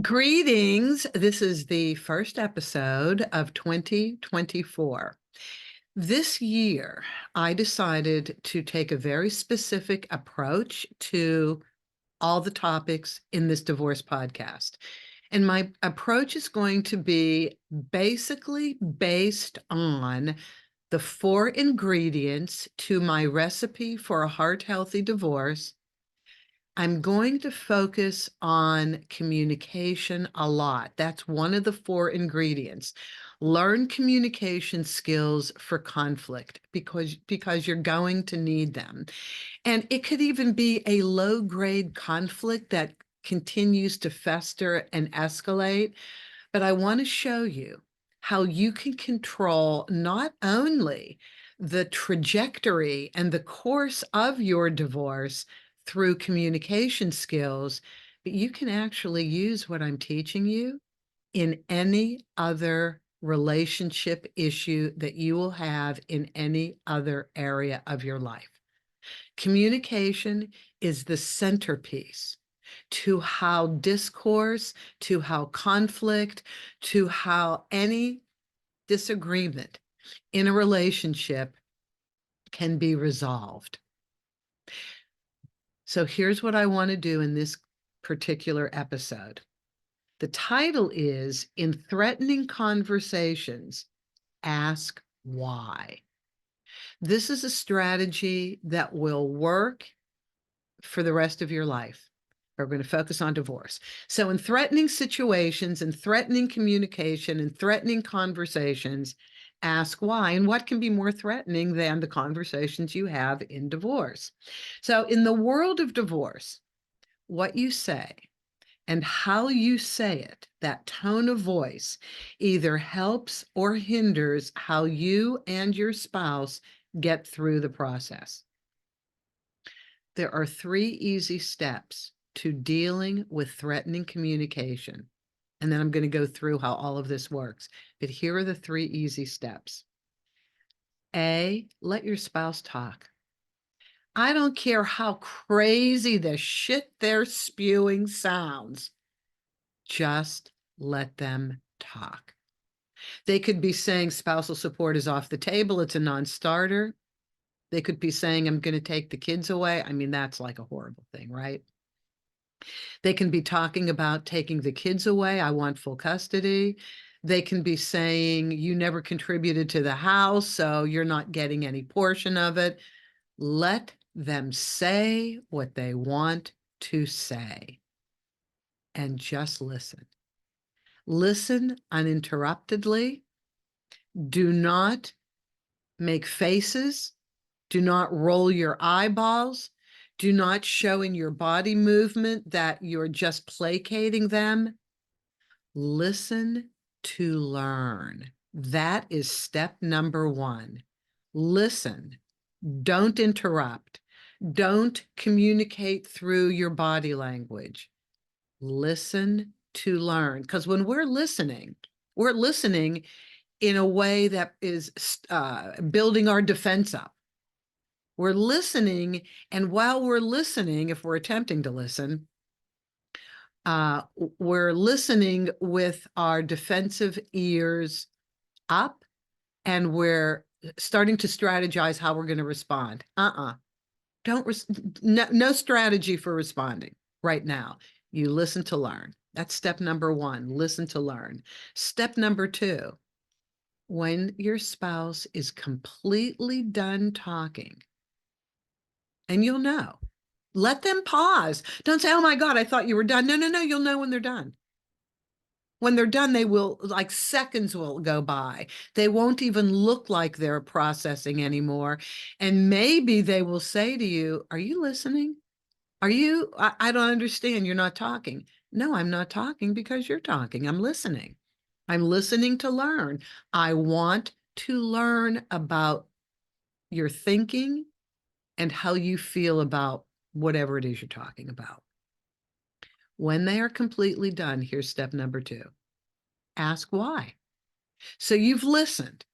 Greetings. This is the first episode of 2024. This year, I decided to take a very specific approach to all the topics in this divorce podcast. And my approach is going to be basically based on the 4 ingredients to my recipe for a heart-healthy divorce. I'm going to focus on communication a lot. That's one of the 4 ingredients. Learn communication skills for conflict because you're going to need them. And it could even be a low-grade conflict that continues to fester and escalate. But I want to show you how you can control not only the trajectory and the course of your divorce through communication skills, but you can actually use what I'm teaching you in any other relationship issue that you will have in any other area of your life. Communication is the centerpiece to how discourse, to how conflict, to how any disagreement in a relationship can be resolved. So here's what I want to do in this particular episode. The title is In Threatening Conversations, Ask Why. This is a strategy that will work for the rest of your life. We're going to focus on divorce. So in threatening situations and threatening communication and threatening conversations, ask why. And what can be more threatening than the conversations you have in divorce? So in the world of divorce, what you say and how you say it, that tone of voice, either helps or hinders how you and your spouse get through the process. There are 3 easy steps to dealing with threatening communication. And then I'm going to go through how all of this works. But here are the 3 easy steps. A, let your spouse talk. I don't care how crazy the shit they're spewing sounds. Just let them talk. They could be saying spousal support is off the table. It's a non-starter. They could be saying, I'm going to take the kids away. I mean, that's like a horrible thing, right? They can be talking about taking the kids away. I want full custody. They can be saying, you never contributed to the house, so you're not getting any portion of it. Let them say what they want to say and just listen. Listen uninterruptedly. Do not make faces. Do not roll your eyeballs. Do not show in your body movement that you're just placating them. Listen to learn. That is step number 1. Listen. Don't interrupt. Don't communicate through your body language. Listen to learn. Because when we're listening in a way that is building our defense up. We're listening, and while we're listening, if we're attempting to listen, we're listening with our defensive ears up, and we're starting to strategize how we're going to respond. No strategy for responding right now. You listen to learn. That's step number 1, listen to learn. Step number 2, when your spouse is completely done talking, and you'll know. Let them pause. Don't say, oh my God, I thought you were done. No, you'll know when they're done. When they're done, they will, like seconds will go by. They won't even look like they're processing anymore. And maybe they will say to you, are you listening? I don't understand. You're not talking. No, I'm not talking because you're talking. I'm listening. I'm listening to learn. I want to learn about your thinking and how you feel about whatever it is you're talking about. When they are completely done, here's step number 2. Ask why. So you've listened.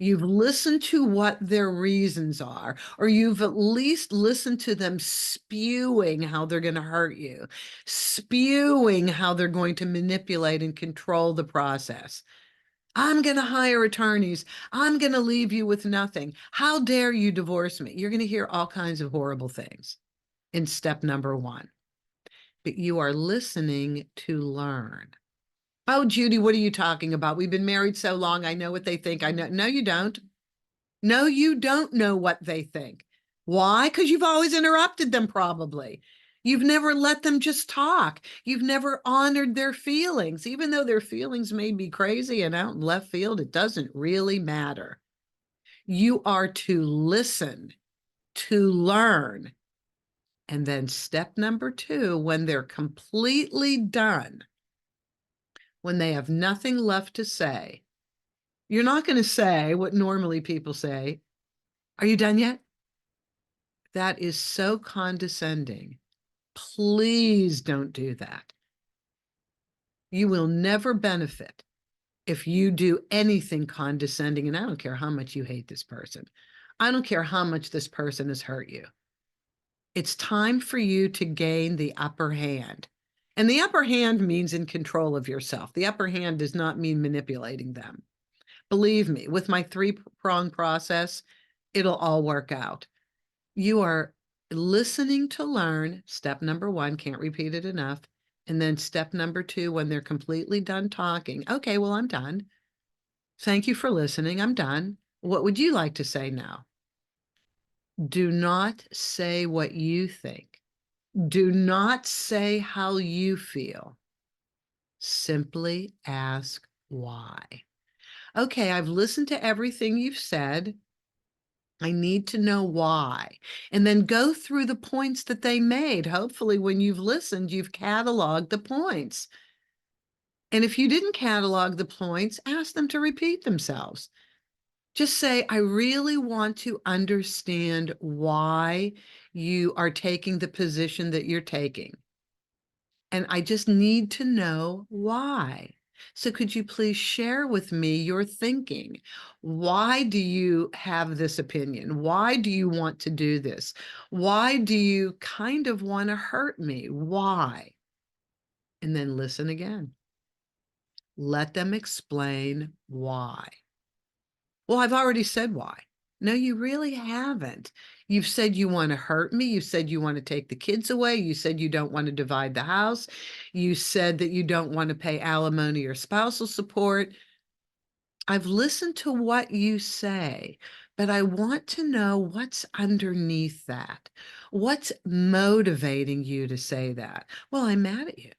You've listened to what their reasons are, or you've at least listened to them spewing how they're going to hurt you, spewing how they're going to manipulate and control the process. I'm going to hire attorneys. I'm going to leave you with nothing. How dare you divorce me? You're going to hear all kinds of horrible things in step number one. But you are listening to learn. Oh, Judy, what are you talking about? We've been married so long. I know what they think. I know. No, you don't. No, you don't know what they think. Why? Because you've always interrupted them, probably. You've never let them just talk. You've never honored their feelings. Even though their feelings may be crazy and out in left field, it doesn't really matter. You are to listen, to learn. And then step number two, when they're completely done, when they have nothing left to say, you're not going to say what normally people say. Are you done yet? That is so condescending. Please don't do that. You will never benefit if you do anything condescending. And I don't care how much you hate this person. I don't care how much this person has hurt you. It's time for you to gain the upper hand. And the upper hand means in control of yourself. The upper hand does not mean manipulating them. Believe me, with my three-pronged process, it'll all work out. You are listening to learn. Step number one, can't repeat it enough. And then step number two, when they're completely done talking, okay, well, I'm done. Thank you for listening. I'm done. What would you like to say now? Do not say what you think. Do not say how you feel. Simply ask why. Okay, I've listened to everything you've said. I need to know why. And then go through the points that they made. Hopefully, when you've listened, you've cataloged the points. And if you didn't catalog the points, ask them to repeat themselves. Just say, I really want to understand why you are taking the position that you're taking. And I just need to know why. So could you please share with me your thinking? Why do you have this opinion? Why do you want to do this? Why do you kind of want to hurt me? Why? And then listen again. Let them explain why. Well, I've already said why. No, you really haven't. You've said you want to hurt me. You said you want to take the kids away. You said you don't want to divide the house. You said that you don't want to pay alimony or spousal support. I've listened to what you say, but I want to know what's underneath that. What's motivating you to say that? Well, I'm mad at you.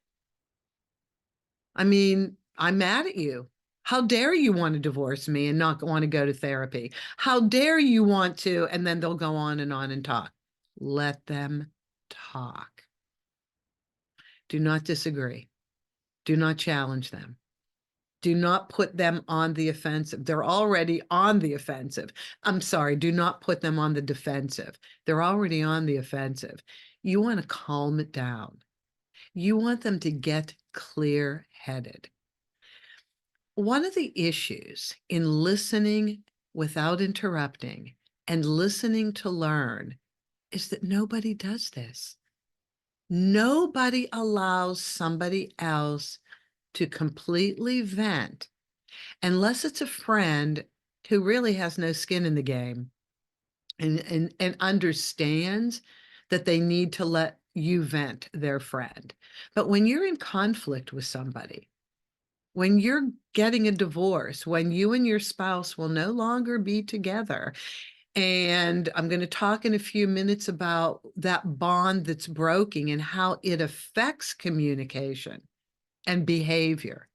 I mean, I'm mad at you. How dare you want to divorce me and not want to go to therapy? How dare you want to? And then they'll go on and talk. Let them talk. Do not disagree. Do not challenge them. Do not put them on the offensive. They're already on the offensive. I'm sorry, do not put them on the defensive. They're already on the offensive. You want to calm it down. You want them to get clear-headed. One of the issues in listening without interrupting and listening to learn is that nobody does this. Nobody allows somebody else to completely vent unless it's a friend who really has no skin in the game and understands that they need to let you vent their friend. But when you're in conflict with somebody, when you're getting a divorce, when you and your spouse will no longer be together. And I'm going to talk in a few minutes about that bond that's broken and how it affects communication and behavior.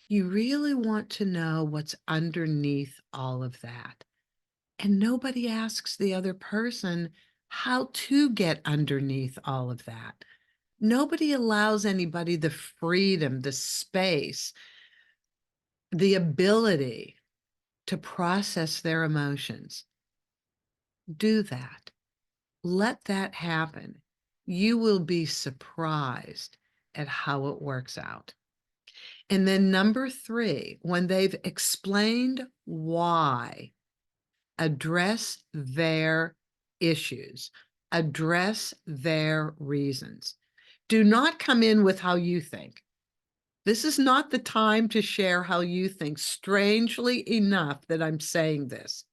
You really want to know what's underneath all of that. And nobody asks the other person how to get underneath all of that. Nobody allows anybody the freedom, the space, the ability to process their emotions. Do that. Let that happen. You will be surprised at how it works out. And then number three, when they've explained why, address their issues, address their reasons. Do not come in with how you think. This is not the time to share how you think, strangely enough that I'm saying this.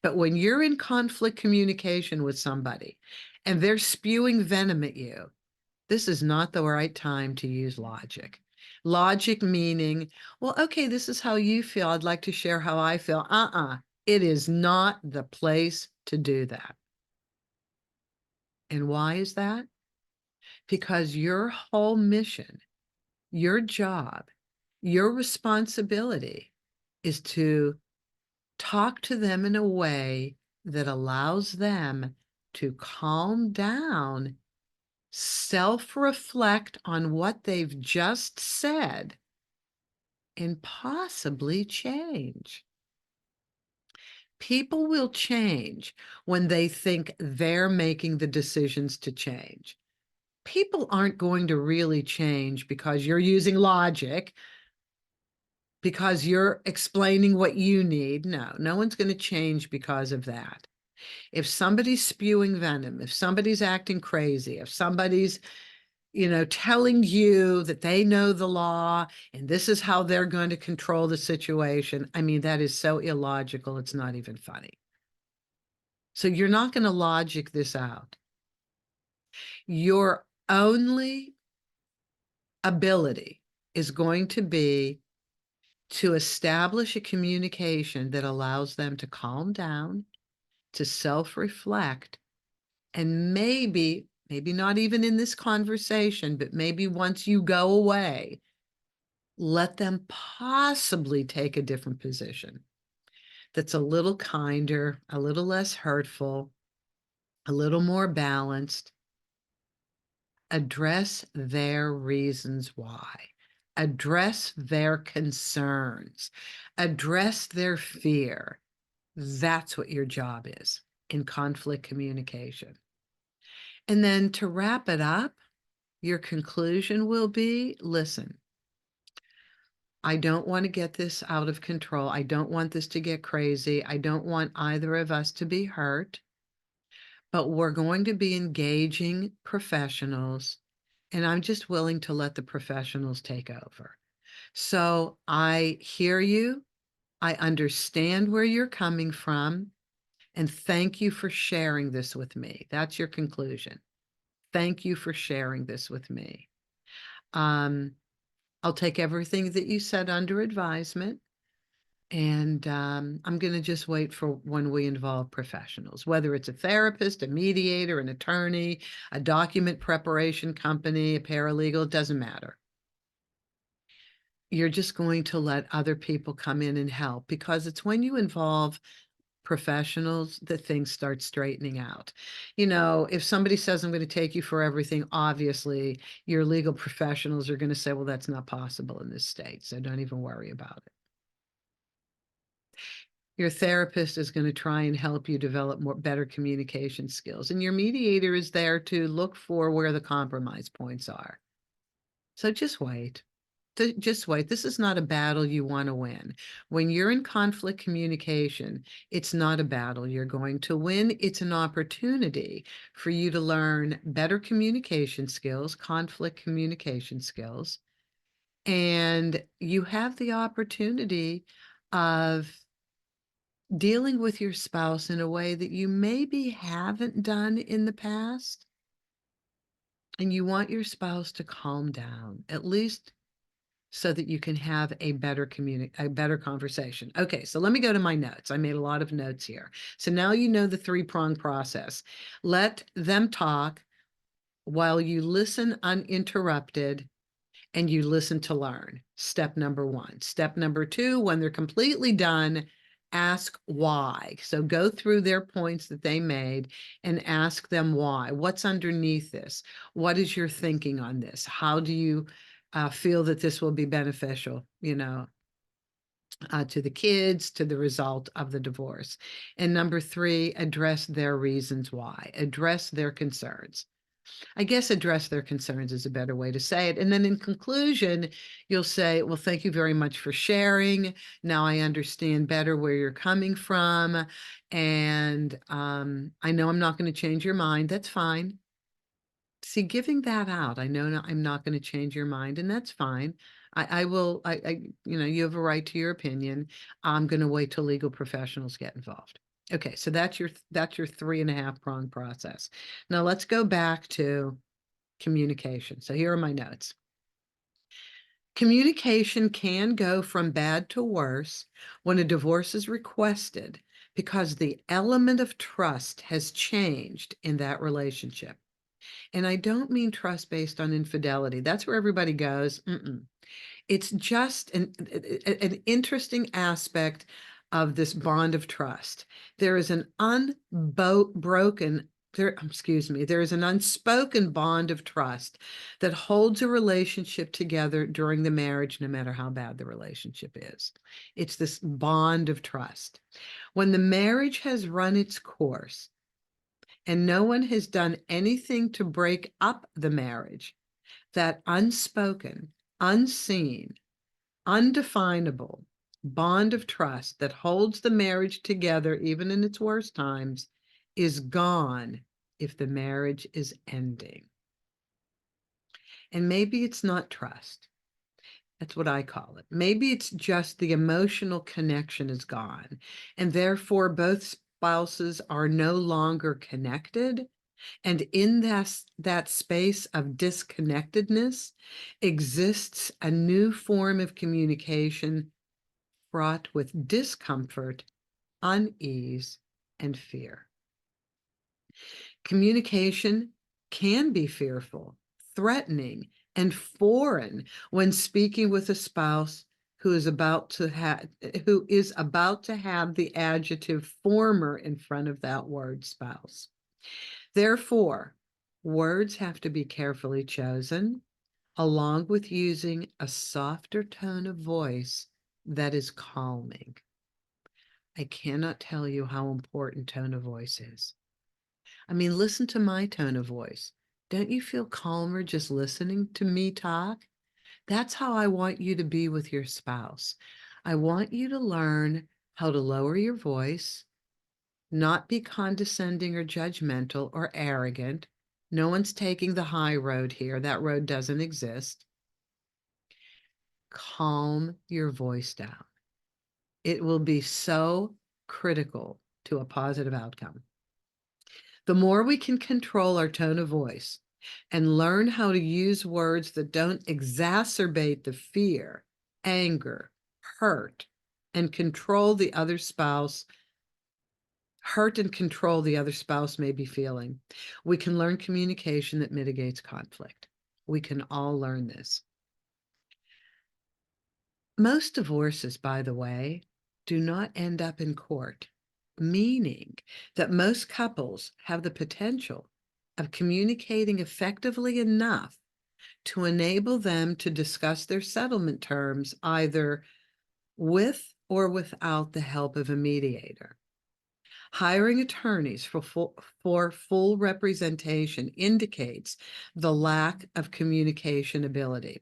But when you're in conflict communication with somebody and they're spewing venom at you, this is not the right time to use logic. Logic meaning, well, okay, this is how you feel. I'd like to share how I feel. It is not the place to do that. And why is that? Because your whole mission, your job, your responsibility is to talk to them in a way that allows them to calm down, self-reflect on what they've just said, and possibly change. People will change when they think they're making the decisions to change. People aren't going to really change because you're using logic, because you're explaining what you need. No, no one's going to change because of that. If somebody's spewing venom, if somebody's acting crazy, if somebody's, telling you that they know the law and this is how they're going to control the situation, I mean, that is so illogical, it's not even funny. So you're not going to logic this out. Your only ability is going to be to establish a communication that allows them to calm down, to self-reflect, and maybe not even in this conversation, but maybe once you go away, let them possibly take a different position that's a little kinder, a little less hurtful, a little more balanced. Address their reasons why. Address their concerns. Address their fear. That's what your job is in conflict communication. And then to wrap it up, your conclusion will be, listen, I don't want to get this out of control. I don't want this to get crazy. I don't want either of us to be hurt, but we're going to be engaging professionals, and I'm just willing to let the professionals take over. So I hear you. I understand where you're coming from, and thank you for sharing this with me. That's your conclusion. Thank you for sharing this with me. Um, I'll take everything that you said under advisement, and I'm going to just wait for when we involve professionals, whether it's a therapist, a mediator, an attorney, a document preparation company, a paralegal, it doesn't matter. You're just going to let other people come in and help, because it's when you involve professionals that things start straightening out. If somebody says, I'm going to take you for everything, obviously your legal professionals are going to say, well, that's not possible in this state, so don't even worry about it. Your therapist is going to try and help you develop better communication skills, and your mediator is there to look for where the compromise points are. So just wait. Just wait. This is not a battle you want to win. When you're in conflict communication, it's not a battle you're going to win. It's an opportunity for you to learn better communication skills, conflict communication skills, and you have the opportunity of dealing with your spouse in a way that you maybe haven't done in the past. And you want your spouse to calm down, at least so that you can have a better conversation. Okay, so let me go to my notes. I made a lot of notes here. So now you know the three-pronged process. Let them talk while you listen uninterrupted, and you listen to learn. Step number one. Step number two, when they're completely done, ask why. So go through their points that they made and ask them why. What's underneath this? What is your thinking on this? How do you feel that this will be beneficial, to the kids, to the result of the divorce? And number three, address their reasons why. Address their concerns. I guess address their concerns is a better way to say it. And then in conclusion, you'll say, well, thank you very much for sharing. Now I understand better where you're coming from. And I know I'm not going to change your mind. That's fine. See, giving that out, I know I'm not going to change your mind, and that's fine. I will, you have a right to your opinion. I'm going to wait till legal professionals get involved. Okay, so that's your 3.5 prong process. Now let's go back to communication. So here are my notes. Communication can go from bad to worse when a divorce is requested because the element of trust has changed in that relationship. And I don't mean trust based on infidelity. That's where everybody goes. It's just an interesting aspect of this bond of trust. There is an there is an unspoken bond of trust that holds a relationship together during the marriage, no matter how bad the relationship is. It's this bond of trust. When the marriage has run its course and no one has done anything to break up the marriage, that unspoken, unseen, undefinable bond of trust that holds the marriage together, even in its worst times, is gone if the marriage is ending. And maybe it's not trust. That's what I call it. Maybe it's just the emotional connection is gone, and therefore both spouses are no longer connected. And in that space of disconnectedness exists a new form of communication fraught with discomfort, unease, and fear. Communication can be fearful, threatening, and foreign when speaking with a spouse who is about to have the adjective former in front of that word spouse. Therefore, words have to be carefully chosen, along with using a softer tone of voice that is calming. I cannot tell you how important tone of voice is. I mean, listen to my tone of voice. Don't you feel calmer just listening to me talk? That's how I want you to be with your spouse. I want you to learn how to lower your voice, not be condescending or judgmental or arrogant. No one's taking the high road here. That road doesn't exist. Calm your voice down. It will be so critical to a positive outcome. The more we can control our tone of voice and learn how to use words that don't exacerbate the fear, anger, hurt, and control the other spouse may be feeling. We can learn communication that mitigates conflict. We can all learn this. Most divorces, by the way, do not end up in court, meaning that most couples have the potential of communicating effectively enough to enable them to discuss their settlement terms either with or without the help of a mediator. Hiring attorneys for full representation indicates the lack of communication ability.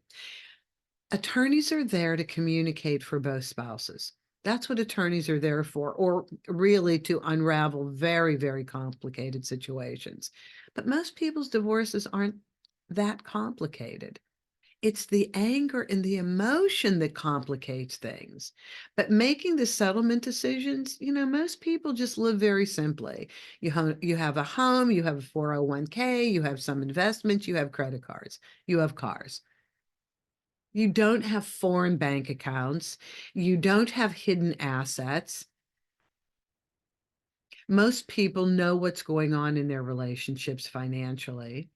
Attorneys are there to communicate for both spouses. That's what attorneys are there for, or really to unravel very, very complicated situations. But most people's divorces aren't that complicated. It's the anger and the emotion that complicates things. But making the settlement decisions, most people just live very simply. You have a home, you have a 401k, you have some investments, you have credit cards, you have cars. You don't have foreign bank accounts. You don't have hidden assets. Most people know what's going on in their relationships financially.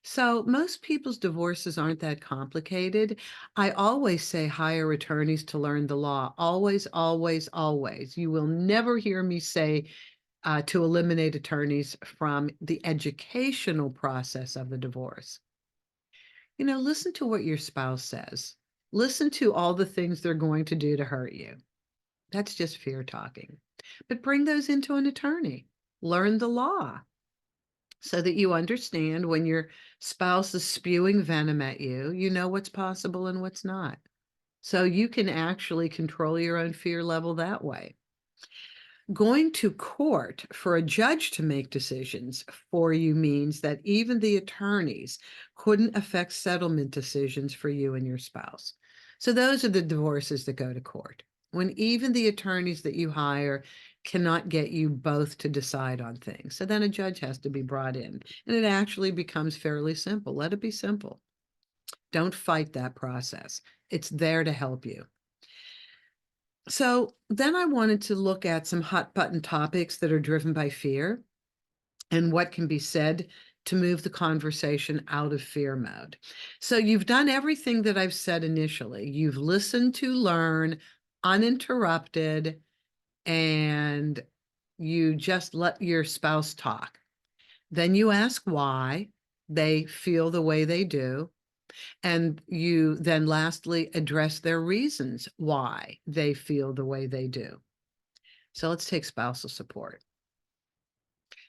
So most people's divorces aren't that complicated. I always say hire attorneys to learn the law. Always, always, always. You will never hear me say to eliminate attorneys from the educational process of the divorce. Listen to what your spouse says. Listen to all the things they're going to do to hurt you. That's just fear talking. But bring those into an attorney. Learn the law. so that you understand when your spouse is spewing venom at you, you know what's possible and what's not. So you can actually control your own fear level that way. Going to court for a judge to make decisions for you means that even the attorneys couldn't affect settlement decisions for you and your spouse. So those are the divorces that go to court. When even the attorneys that you hire cannot get you both to decide on things. So then a judge has to be brought in, and it actually becomes fairly simple. Let it be simple. Don't fight that process. It's there to help you. So then I wanted to look at some hot button topics that are driven by fear and what can be said to move the conversation out of fear mode. So you've done everything that I've said initially. You've listened to learn uninterrupted, and you just let your spouse talk. Then you ask why they feel the way they do. And you then lastly address their reasons why they feel the way they do. So let's take spousal support.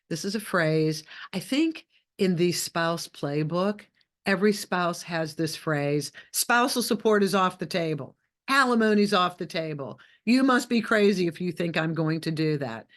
This is a phrase, I think in the spouse playbook, every spouse has this phrase: spousal support is off the table. Alimony's off the table. You must be crazy if you think I'm going to do that.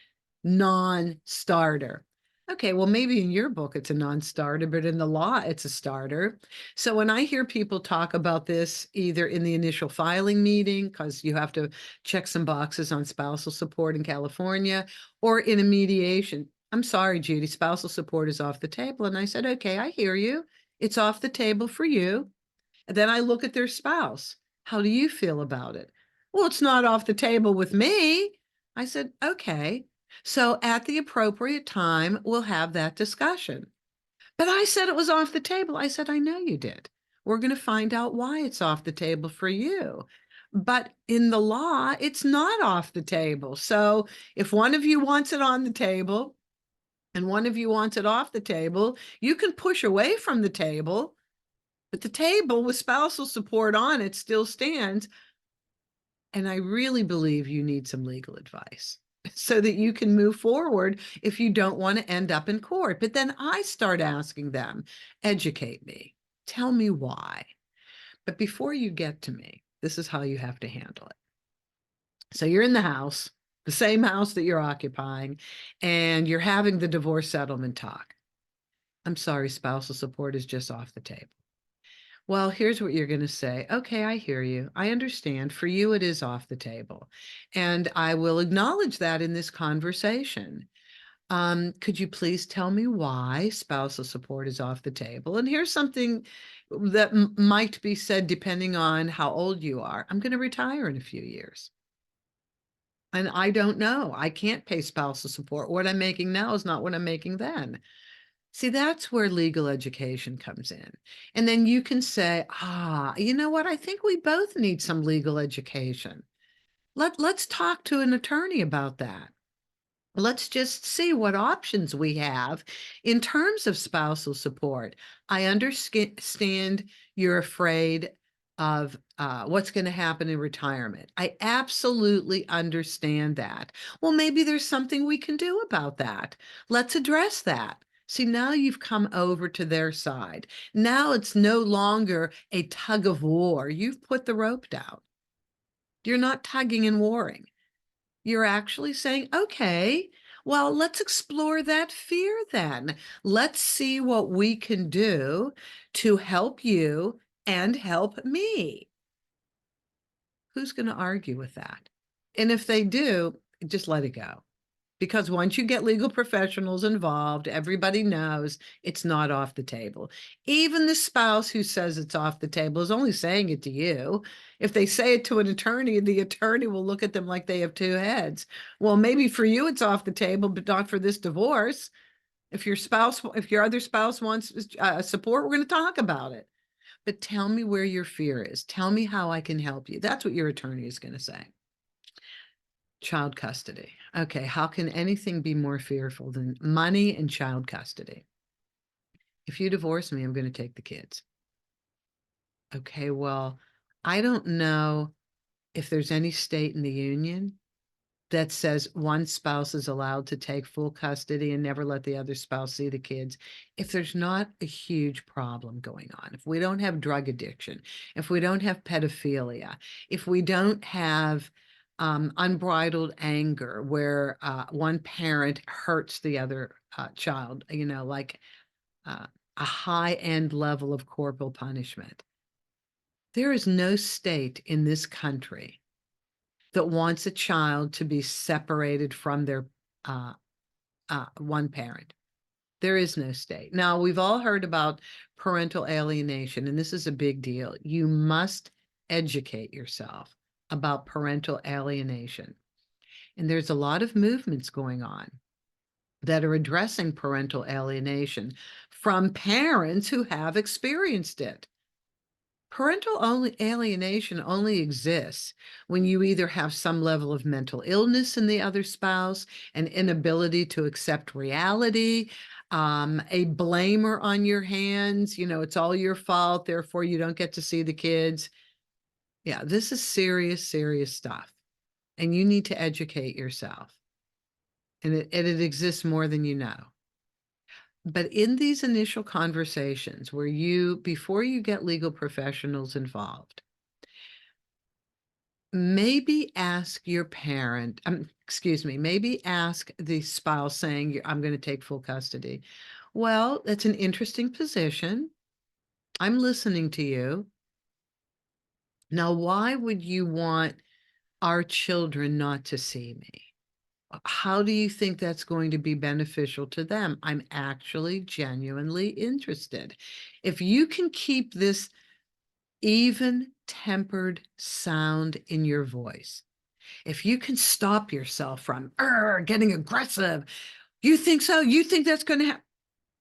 Non-starter. Okay, well, maybe in your book it's a non-starter, but in the law it's a starter. So when I hear people talk about this, either in the initial filing meeting, because you have to check some boxes on spousal support in California, or in a mediation, I'm sorry, Judy, spousal support is off the table. And I said, okay, I hear you. It's off the table for you. And then I look at their spouse. How do you feel about it? Well, it's not off the table with me. I said, okay. So at the appropriate time, we'll have that discussion. But I said it was off the table. I said, I know you did. We're going to find out why it's off the table for you. But in the law, it's not off the table. So if one of you wants it on the table and one of you wants it off the table, you can push away from the table, but the table with spousal support on it still stands. And I really believe you need some legal advice so that you can move forward if you don't want to end up in court. But then I start asking them, educate me, tell me why. But before you get to me, this is how you have to handle it. So you're in the house, the same house that you're occupying, and you're having the divorce settlement talk. I'm sorry, spousal support is just off the table. Well, here's what you're going to say. Okay, I hear you. I understand. For you, it is off the table. And I will acknowledge that in this conversation. Could you please tell me why spousal support is off the table? And here's something that might be said depending on how old you are. I'm going to retire in a few years. And I don't know. I can't pay spousal support. What I'm making now is not what I'm making then. See, that's where legal education comes in. And then you can say, you know what? I think we both need some legal education. Let's talk to an attorney about that. Let's just see what options we have in terms of spousal support. I understand you're afraid of what's going to happen in retirement. I absolutely understand that. Well, maybe there's something we can do about that. Let's address that. See, now you've come over to their side. Now it's no longer a tug of war. You've put the rope down. You're not tugging and warring. You're actually saying, okay, well, let's explore that fear then. Let's see what we can do to help you and help me. Who's going to argue with that? And if they do, just let it go. Because once you get legal professionals involved, everybody knows it's not off the table. Even the spouse who says it's off the table is only saying it to you. If they say it to an attorney, the attorney will look at them like they have two heads. Well, maybe for you it's off the table, but not for this divorce. If your other spouse wants support, we're going to talk about it. But tell me where your fear is. Tell me how I can help you. That's what your attorney is going to say. Child custody. Okay, how can anything be more fearful than money and child custody? If you divorce me, I'm going to take the kids. Okay, well, I don't know if there's any state in the union that says one spouse is allowed to take full custody and never let the other spouse see the kids, if there's not a huge problem going on, if we don't have drug addiction, if we don't have pedophilia, if we don't have unbridled anger where one parent hurts the other child, like a high-end level of corporal punishment. There is no state in this country that wants a child to be separated from their uh, one parent. There is no state. Now, we've all heard about parental alienation, and this is a big deal. You must educate yourself about parental alienation. And there's a lot of movements going on that are addressing parental alienation from parents who have experienced it. Parental alienation only exists when you either have some level of mental illness in the other spouse, an inability to accept reality, a blamer on your hands, it's all your fault, therefore you don't get to see the kids. Yeah, this is serious, serious stuff. And you need to educate yourself. And it exists more than you know. But in these initial conversations before you get legal professionals involved, maybe ask your parent, maybe ask the spouse saying, I'm going to take full custody. Well, that's an interesting position. I'm listening to you. Now, why would you want our children not to see me? How do you think that's going to be beneficial to them? I'm actually genuinely interested. If you can keep this even-tempered sound in your voice, if you can stop yourself from getting aggressive, you think so? You think that's going to happen?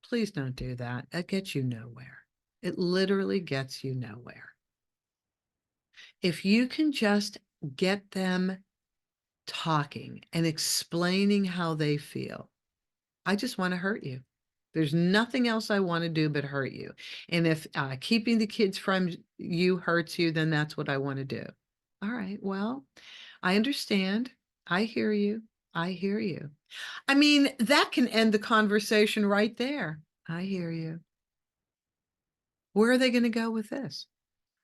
Please don't do that. That gets you nowhere. It literally gets you nowhere. If you can just get them talking and explaining how they feel, I just want to hurt you. There's nothing else I want to do but hurt you. And if keeping the kids from you hurts you, then that's what I want to do. All right, well, I understand. I hear you. I hear you. I mean, that can end the conversation right there. I hear you. Where are they going to go with this?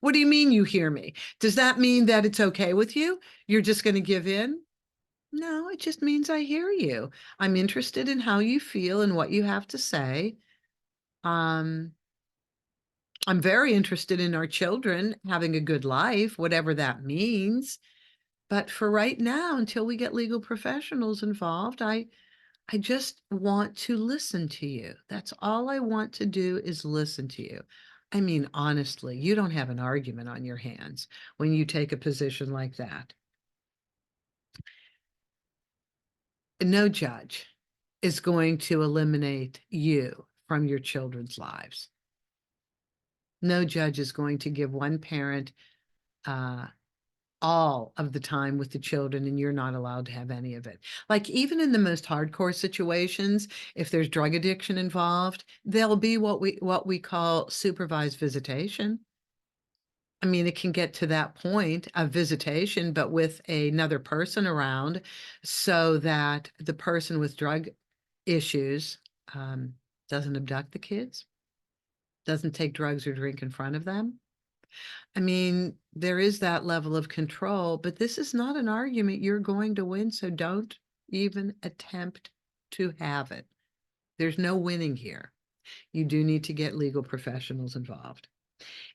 What do you mean you hear me? Does that mean that it's okay with you? You're just going to give in? No, it just means I hear you. I'm interested in how you feel and what you have to say. Um, I'm very interested in our children having a good life, whatever that means. But for right now, until we get legal professionals involved, I just want to listen to you. That's all I want to do is listen to you. I mean, honestly, you don't have an argument on your hands when you take a position like that. No judge is going to eliminate you from your children's lives. No judge is going to give one parent uh, all of the time with the children and you're not allowed to have any of it. Like even in the most hardcore situations, if there's drug addiction involved, there'll be what we call supervised visitation. I mean, it can get to that point of visitation, but with another person around so that the person with drug issues doesn't abduct the kids, doesn't take drugs or drink in front of them. I mean, there is that level of control, but this is not an argument you're going to win, so don't even attempt to have it. There's no winning here. You do need to get legal professionals involved.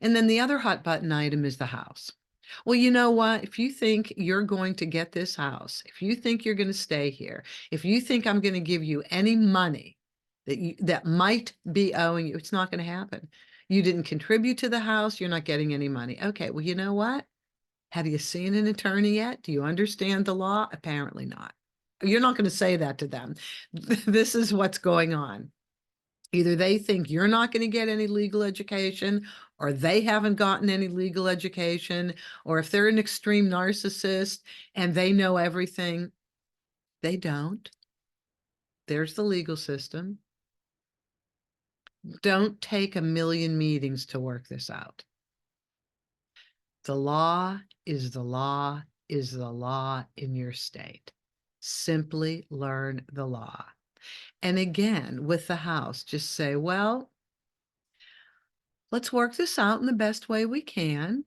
And then the other hot button item is the house. Well, you know what? If you think you're going to get this house, if you think you're going to stay here, if you think I'm going to give you any money that might be owing you, it's not going to happen. You didn't contribute to the house. You're not getting any money. Okay, well, you know what? Have you seen an attorney yet? Do you understand the law? Apparently not. You're not going to say that to them. This is what's going on. Either they think you're not going to get any legal education, or they haven't gotten any legal education, or if they're an extreme narcissist and they know everything, they don't. There's the legal system. Don't take a million meetings to work this out. The law is the law is the law in your state. Simply learn the law. And again, with the house, just say, well, let's work this out in the best way we can.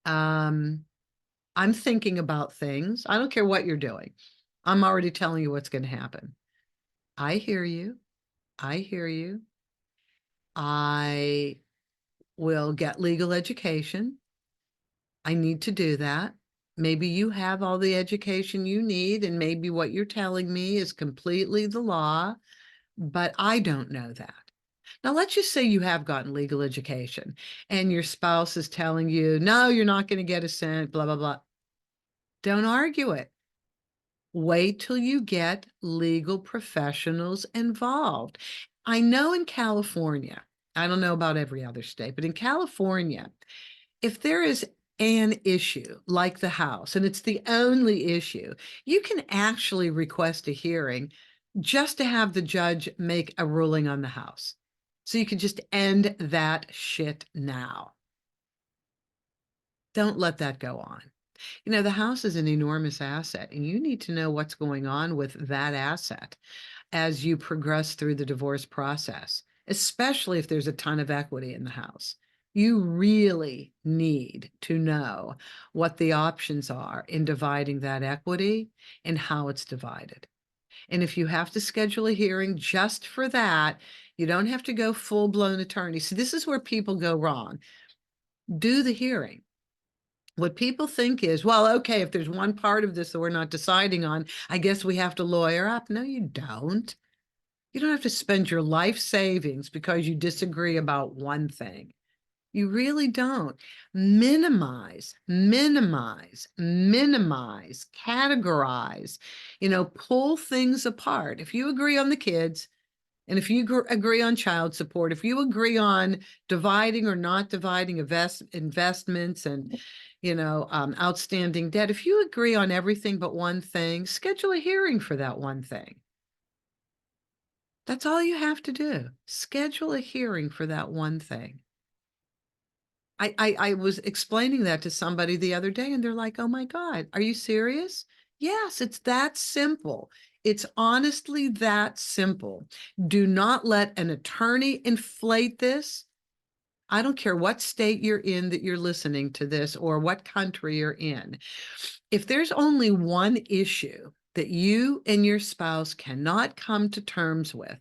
I'm thinking about things. I don't care what you're doing. I'm already telling you what's going to happen. I hear you. I hear you. I will get legal education. I need to do that. Maybe you have all the education you need, and maybe what you're telling me is completely the law, but I don't know that. Now, let's just say you have gotten legal education and your spouse is telling you, no, you're not going to get a cent, blah, blah, blah. Don't argue it. Wait till you get legal professionals involved. I know in California, I don't know about every other state, but in California, if there is an issue like the house, and it's the only issue, you can actually request a hearing just to have the judge make a ruling on the house. So you can just end that shit now. Don't let that go on. You know, the house is an enormous asset, and you need to know what's going on with that asset as you progress through the divorce process, especially if there's a ton of equity in the house. You really need to know what the options are in dividing that equity and how it's divided. And if you have to schedule a hearing just for that, you don't have to go full-blown attorney. So this is where people go wrong. Do the hearing. What people think is, well, okay, if there's one part of this that we're not deciding on, I guess we have to lawyer up. No, you don't. You don't have to spend your life savings because you disagree about one thing. You really don't. Minimize, minimize, minimize, categorize, pull things apart. If you agree on the kids, and if you agree on child support, if you agree on dividing or not dividing investments and, outstanding debt, if you agree on everything but one thing, schedule a hearing for that one thing. That's all you have to do. Schedule a hearing for that one thing. I was explaining that to somebody the other day, and they're like, oh my God, are you serious? Yes, it's that simple. It's honestly that simple. Do not let an attorney inflate this. I don't care what state you're in that you're listening to this or what country you're in. If there's only one issue that you and your spouse cannot come to terms with,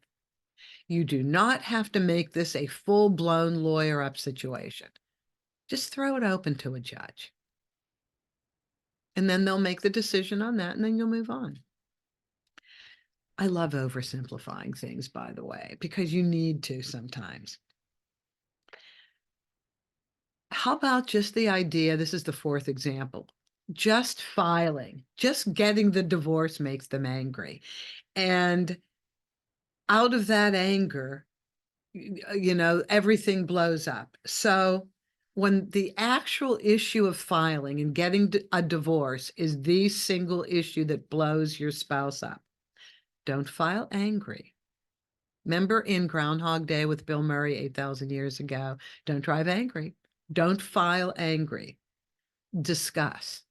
you do not have to make this a full-blown lawyer up situation. Just throw it open to a judge. And then they'll make the decision on that, and then you'll move on. I love oversimplifying things, by the way, because you need to sometimes. How about just the idea, this is the fourth example, just filing, just getting the divorce makes them angry. And out of that anger, everything blows up. So when the actual issue of filing and getting a divorce is the single issue that blows your spouse up, don't file angry. Remember in Groundhog Day with Bill Murray 8,000 years ago, don't drive angry. Don't file angry. Discuss,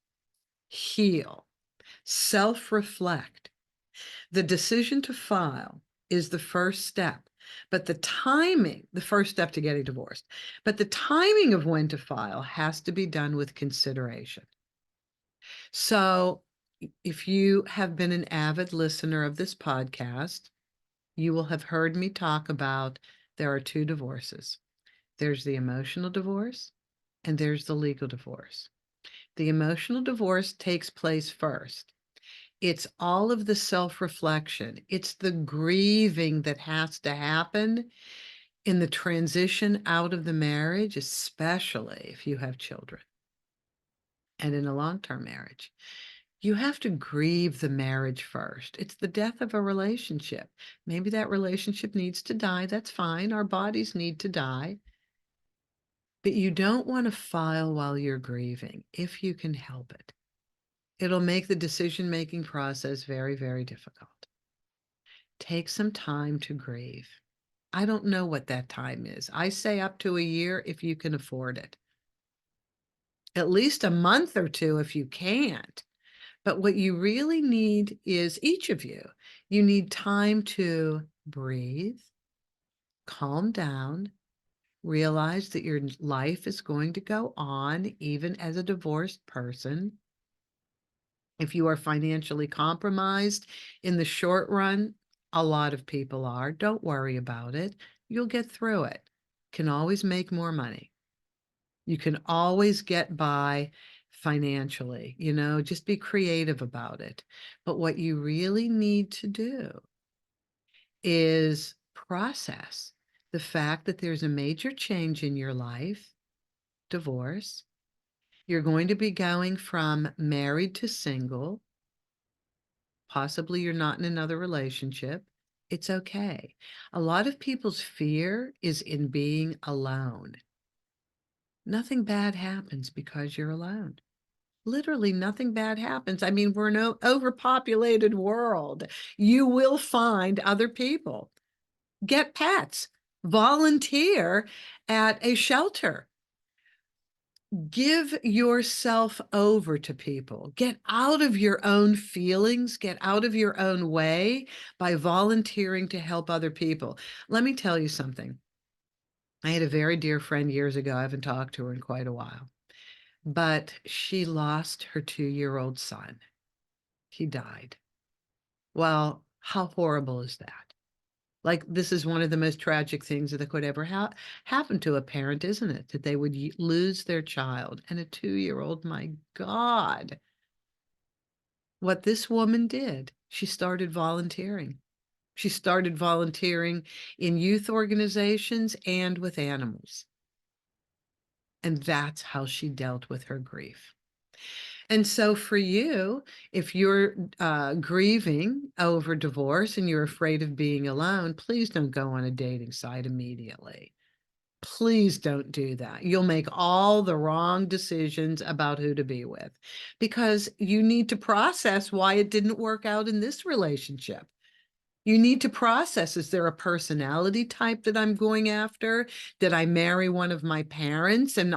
heal, self-reflect. The decision to file is the first step, but the first step to getting divorced, but the timing of when to file has to be done with consideration. So if you have been an avid listener of this podcast, you will have heard me talk about there are two divorces. There's the emotional divorce and there's the legal divorce. The emotional divorce takes place first. It's all of the self-reflection. It's the grieving that has to happen in the transition out of the marriage, especially if you have children. And in a long-term marriage, you have to grieve the marriage first. It's the death of a relationship. Maybe that relationship needs to die. That's fine. Our bodies need to die. But you don't want to file while you're grieving, if you can help it. It'll make the decision-making process very, very difficult. Take some time to grieve. I don't know what that time is. I say up to a year if you can afford it. At least a month or two if you can't. But what you really need is each of you, you need time to breathe, calm down, realize that your life is going to go on even as a divorced person. If you are financially compromised in the short run, a lot of people are. Don't worry about it. You'll get through it. Can always make more money. You can always get by financially, just be creative about it. But what you really need to do is process the fact that there's a major change in your life, divorce. You're going to be going from married to single. Possibly you're not in another relationship. It's okay. A lot of people's fear is in being alone. Nothing bad happens because you're alone. Literally nothing bad happens. I mean, we're an overpopulated world. You will find other people. Get pets. Volunteer at a shelter. Give yourself over to people. Get out of your own feelings, get out of your own way by volunteering to help other people. Let me tell you something. I had a very dear friend years ago. I haven't talked to her in quite a while, but she lost her 2-year-old son. He died. Well, how horrible is that? Like, this is one of the most tragic things that could ever happen to a parent, isn't it? That they would lose their child, and a 2-year-old, my God. What this woman did, she started volunteering. She started volunteering in youth organizations and with animals. And that's how she dealt with her grief. And so for you, if you're grieving over divorce and you're afraid of being alone, please don't go on a dating site immediately. Please don't do that. You'll make all the wrong decisions about who to be with because you need to process why it didn't work out in this relationship. You need to process, is there a personality type that I'm going after? Did I marry one of my parents? And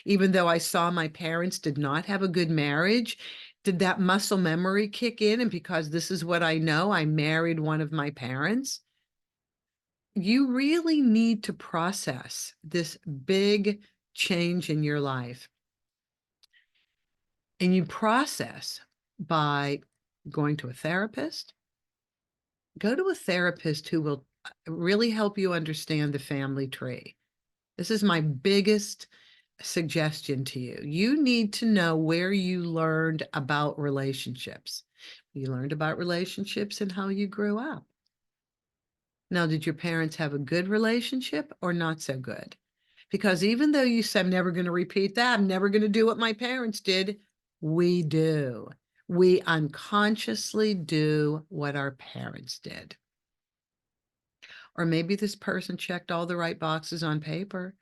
even though I saw my parents did not have a good marriage, did that muscle memory kick in? And because this is what I know, I married one of my parents. You really need to process this big change in your life. And you process by going to a therapist. Go to a therapist who will really help you understand the family tree. This is my biggest suggestion to you. You need to know where you learned about relationships. You learned about relationships and how you grew up. Now, did your parents have a good relationship or not so good? Because even though you say, I'm never going to repeat that, I'm never going to do what my parents did, we do. We unconsciously do what our parents did. Or maybe this person checked all the right boxes on paper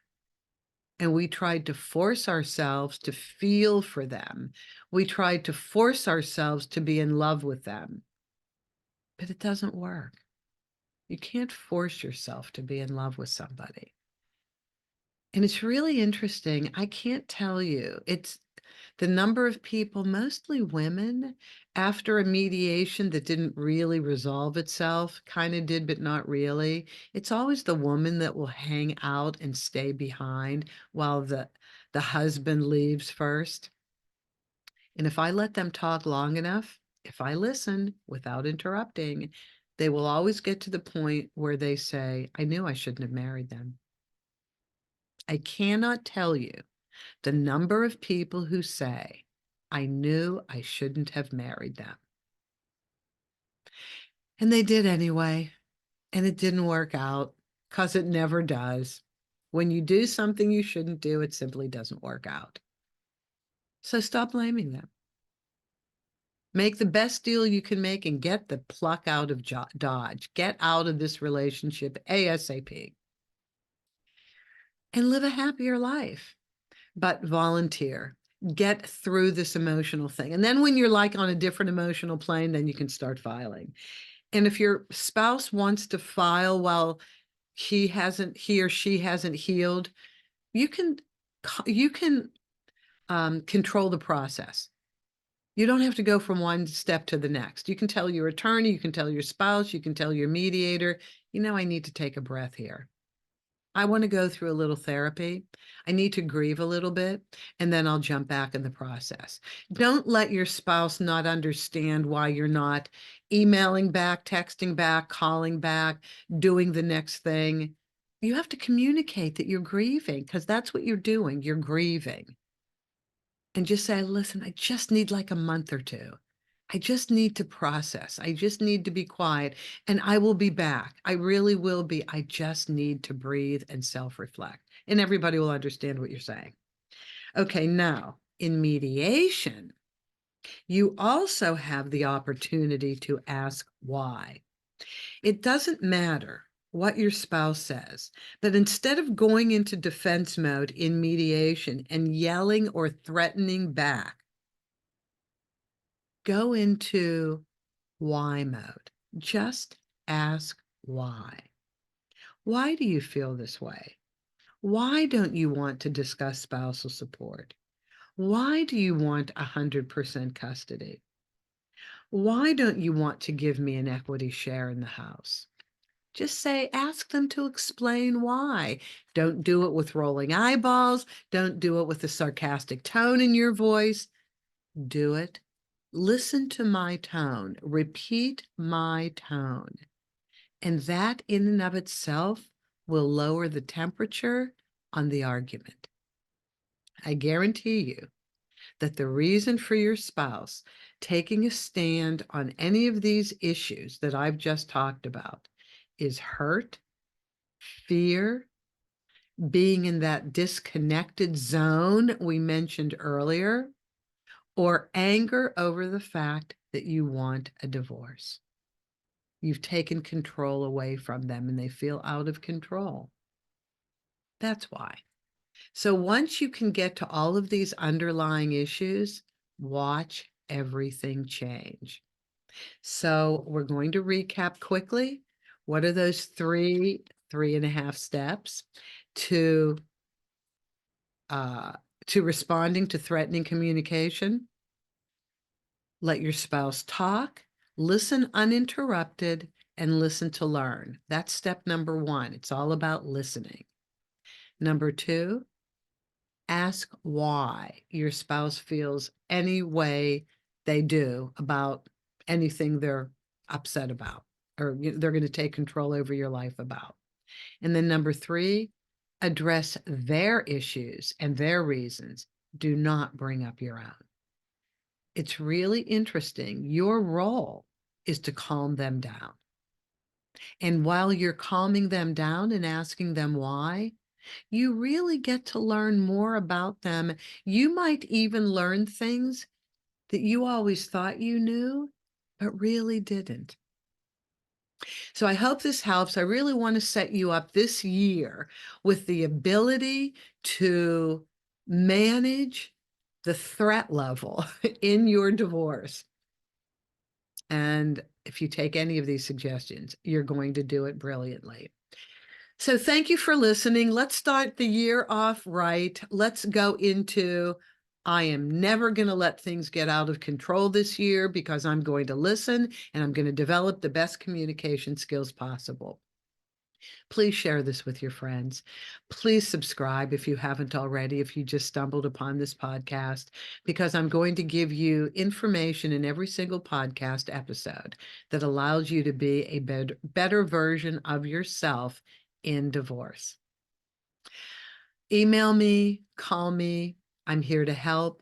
and we tried to force ourselves to feel for them. We tried to force ourselves to be in love with them. But it doesn't work. You can't force yourself to be in love with somebody. And it's really interesting. I can't tell you. It's the number of people, mostly women, after a mediation that didn't really resolve itself, kind of did, but not really. It's always the woman that will hang out and stay behind while the husband leaves first. And if I let them talk long enough, if I listen without interrupting, they will always get to the point where they say, I knew I shouldn't have married them. I cannot tell you the number of people who say, I knew I shouldn't have married them. And they did anyway, and it didn't work out because it never does. When you do something you shouldn't do, it simply doesn't work out. So stop blaming them. Make the best deal you can make and get the pluck out of Dodge. Get out of this relationship ASAP and live a happier life. But volunteer. Get through this emotional thing. And then when you're like on a different emotional plane, then you can start filing. And if your spouse wants to file while he or she hasn't healed, you can control the process. You don't have to go from one step to the next. You can tell your attorney, you can tell your spouse, you can tell your mediator, I need to take a breath here. I want to go through a little therapy. I need to grieve a little bit, and then I'll jump back in the process. Don't let your spouse not understand why you're not emailing back, texting back, calling back, doing the next thing. You have to communicate that you're grieving, because that's what you're doing. You're grieving. And just say, listen, I just need like a month or two. I just need to process. I just need to be quiet, and I will be back. I really will be. I just need to breathe and self-reflect. And everybody will understand what you're saying. Okay, now in mediation, you also have the opportunity to ask why. It doesn't matter what your spouse says, but instead of going into defense mode in mediation and yelling or threatening back, go into why mode. Just ask why. Why do you feel this way? Why don't you want to discuss spousal support? Why do you want 100% custody? Why don't you want to give me an equity share in the house? Just say, ask them to explain why. Don't do it with rolling eyeballs. Don't do it with a sarcastic tone in your voice. Do it. Listen to my tone. Repeat my tone. And that in and of itself will lower the temperature on the argument. I guarantee you that the reason for your spouse taking a stand on any of these issues that I've just talked about is hurt, fear, being in that disconnected zone we mentioned earlier, or anger over the fact that you want a divorce. You've taken control away from them and they feel out of control. That's why. So once you can get to all of these underlying issues, watch everything change. So we're going to recap quickly. What are those three and a half steps to responding to threatening communication? Let your spouse talk, listen uninterrupted, and listen to learn. That's step number one. It's all about listening. Number two, ask why your spouse feels any way they do about anything they're upset about, or they're going to take control over your life about. And then number three, address their issues and their reasons. Do not bring up your own. It's really interesting. Your role is to calm them down. And while you're calming them down and asking them why, you really get to learn more about them. You might even learn things that you always thought you knew, but really didn't. So I hope this helps. I really want to set you up this year with the ability to manage the threat level in your divorce. And if you take any of these suggestions, you're going to do it brilliantly. So thank you for listening. Let's start the year off right. Let's go into, I am never going to let things get out of control this year because I'm going to listen and I'm going to develop the best communication skills possible. Please share this with your friends. Please subscribe if you haven't already, if you just stumbled upon this podcast, because I'm going to give you information in every single podcast episode that allows you to be a better version of yourself in divorce. Email me, call me. I'm here to help.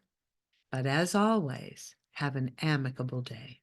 But as always, have an amicable day.